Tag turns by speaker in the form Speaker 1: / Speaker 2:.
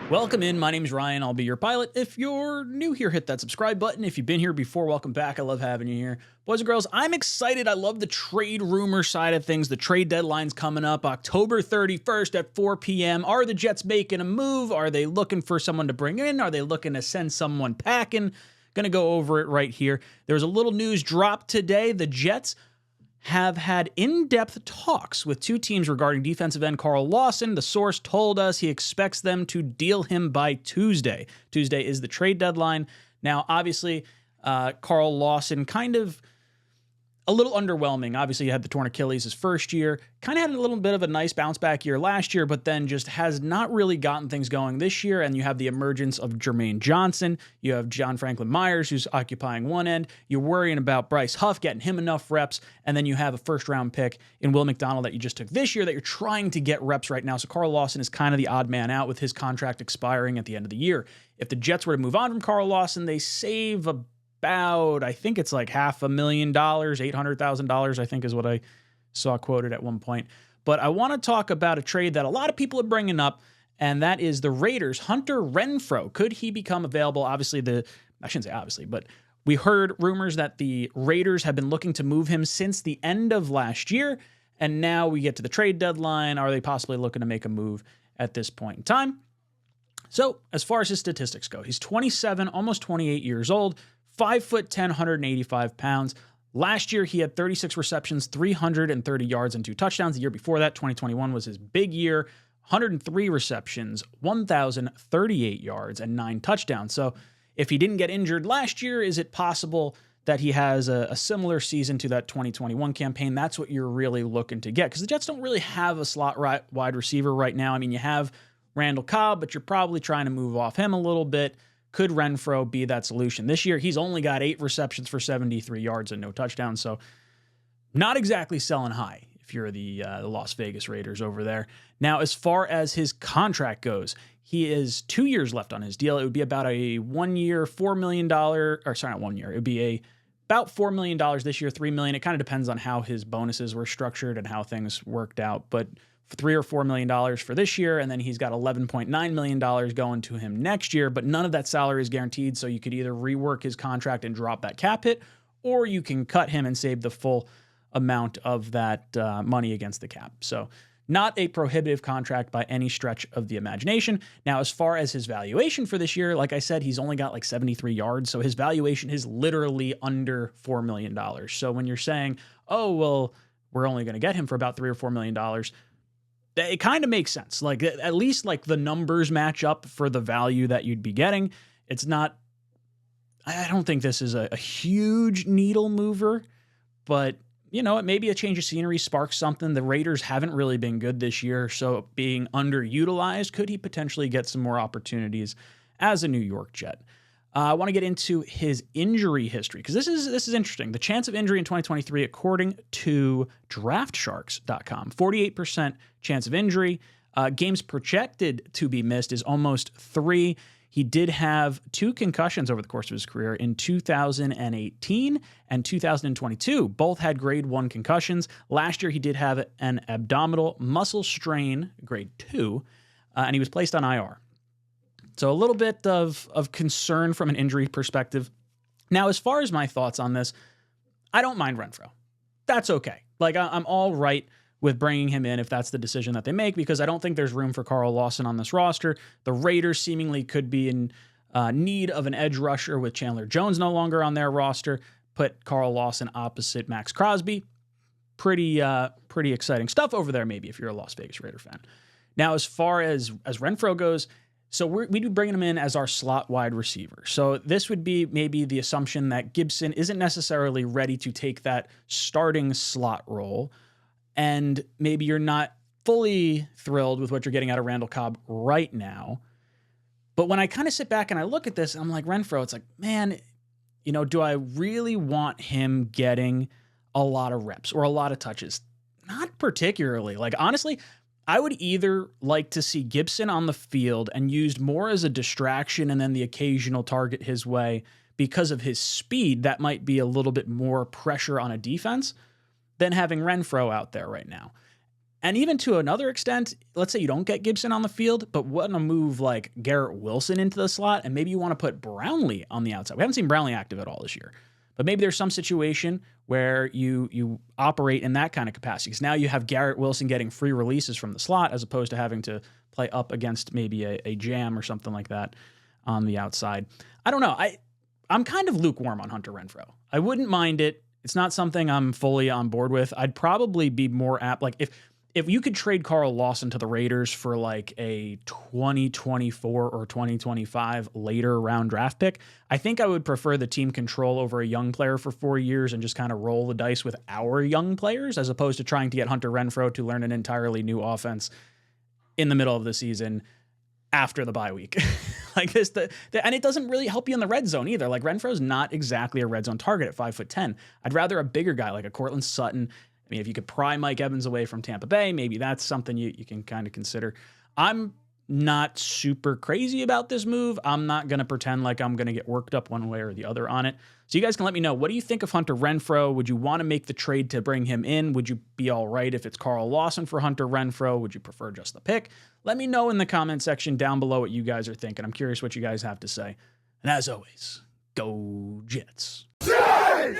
Speaker 1: Welcome in. My name's Ryan. I'll be your pilot. If you're new here, hit that subscribe button. If you've been here before, welcome back. I love having you here. Boys and girls, I'm excited. I love the trade rumor side of things. The trade deadline's coming up October 31st at 4 p.m. Are the Jets making a move? Are they looking for someone to bring in? Are they looking to send someone packing? Gonna go over it right here. There's a little news drop today. The Jets have had in-depth talks with two teams regarding defensive end Carl Lawson. The source told us he expects them to deal him by Tuesday. Tuesday is the trade deadline. Now, obviously, Carl Lawson kind of a little underwhelming. Obviously, he had the torn Achilles his first year. Kind of had a little bit of a nice bounce back year last year, but then just has not really gotten things going this year. And you have the emergence of Jermaine Johnson. You have John Franklin Myers, who's occupying one end. You're worrying about Bryce Huff, getting him enough reps. And then you have a first-round pick in Will McDonald that you just took this year that you're trying to get reps right now. So Carl Lawson is kind of the odd man out with his contract expiring at the end of the year. If the Jets were to move on from Carl Lawson, they save about, I think it's like $500,000, $800,000, I think is what I saw quoted at one point. But I want to talk about a trade that a lot of people are bringing up, and that is the Raiders' Hunter Renfrow. Could he become available? Obviously, I shouldn't say obviously, but we heard rumors that the Raiders have been looking to move him since the end of last year, and now we get to the trade deadline. Are they possibly looking to make a move at this point in time? So, as far as his statistics go, he's 27, almost 28 years old, 5'10", 185 pounds. Last year, he had 36 receptions, 330 yards, and 2 touchdowns. The year before that, 2021, was his big year. 103 receptions, 1,038 yards, and 9 touchdowns. So if he didn't get injured last year, is it possible that he has a similar season to that 2021 campaign? That's what you're really looking to get, because the Jets don't really have a slot wide receiver right now. I mean, you have Randall Cobb, but you're probably trying to move off him a little bit. Could Renfrow be that solution? This year, he's only got 8 receptions for 73 yards and no touchdowns, so not exactly selling high if you're the Las Vegas Raiders over there. Now, as far as his contract goes, he is 2 years left on his deal. It would be about a 1 year, $4 million, or sorry, not 1 year. It would be about $4 million this year, $3 million. It kind of depends on how his bonuses were structured and how things worked out, but $3 or $4 million for this year, and then he's got $11.9 million going to him next year, but none of that salary is guaranteed, so you could either rework his contract and drop that cap hit, or you can cut him and save the full amount of that money against the cap. So not a prohibitive contract by any stretch of the imagination. Now, as far as his valuation for this year, like I said, he's only got like 73 yards, so his valuation is literally under $4 million. So when you're saying, oh, well, we're only going to get him for about $3 or $4 million, it kind of makes sense. Like, at least like the numbers match up for the value that you'd be getting. It's not, I don't think this is a huge needle mover, but you know, it may be a change of scenery, sparks something. The Raiders haven't really been good this year, so being underutilized, could he potentially get some more opportunities as a New York Jet? I want to get into his injury history, because this is interesting. The chance of injury in 2023, according to DraftSharks.com, 48% chance of injury. Games projected to be missed is almost 3. He did have 2 concussions over the course of his career in 2018 and 2022. Both had grade 1 concussions. Last year, he did have an abdominal muscle strain, grade 2, and he was placed on IR. So a little bit of concern from an injury perspective. Now, as far as my thoughts on this, I don't mind Renfrow. That's okay. Like, I'm all right with bringing him in if that's the decision that they make, because I don't think there's room for Carl Lawson on this roster. The Raiders seemingly could be in need of an edge rusher with Chandler Jones no longer on their roster. Put Carl Lawson opposite Max Crosby. Pretty exciting stuff over there, maybe, if you're a Las Vegas Raider fan. Now, as far as Renfrow goes, so we'd be bringing him in as our slot wide receiver. So this would be maybe the assumption that Gibson isn't necessarily ready to take that starting slot role, and maybe you're not fully thrilled with what you're getting out of Randall Cobb right now. But when I kind of sit back and I look at this, I'm like, Renfrow, it's like, man, you know, do I really want him getting a lot of reps or a lot of touches? Not particularly. Like, honestly, I would either like to see Gibson on the field and used more as a distraction and then the occasional target his way because of his speed. That might be a little bit more pressure on a defense than having Renfrow out there right now. And even to another extent, let's say you don't get Gibson on the field, but want to move like Garrett Wilson into the slot, and maybe you want to put Brownlee on the outside. We haven't seen Brownlee active at all this year, but maybe there's some situation where you operate in that kind of capacity. Because now you have Garrett Wilson getting free releases from the slot as opposed to having to play up against maybe a jam or something like that on the outside. I don't know. I'm kind of lukewarm on Hunter Renfrow. I wouldn't mind it. It's not something I'm fully on board with. I'd probably be more apt, like if you could trade Carl Lawson to the Raiders for like a 2024 or 2025 later round draft pick, I think I would prefer the team control over a young player for 4 years and just kind of roll the dice with our young players as opposed to trying to get Hunter Renfrow to learn an entirely new offense in the middle of the season after the bye week. Like this, and it doesn't really help you in the red zone either. Like Renfro's not exactly a red zone target at 5'10". I'd rather a bigger guy like a Cortland Sutton. I mean, if you could pry Mike Evans away from Tampa Bay, maybe that's something you can kind of consider. I'm not super crazy about this move. I'm not going to pretend like I'm going to get worked up one way or the other on it. So you guys can let me know, what do you think of Hunter Renfrow? Would you want to make the trade to bring him in? Would you be all right if it's Carl Lawson for Hunter Renfrow? Would you prefer just the pick? Let me know in the comment section down below what you guys are thinking. I'm curious what you guys have to say. And as always, go Jets. Jets!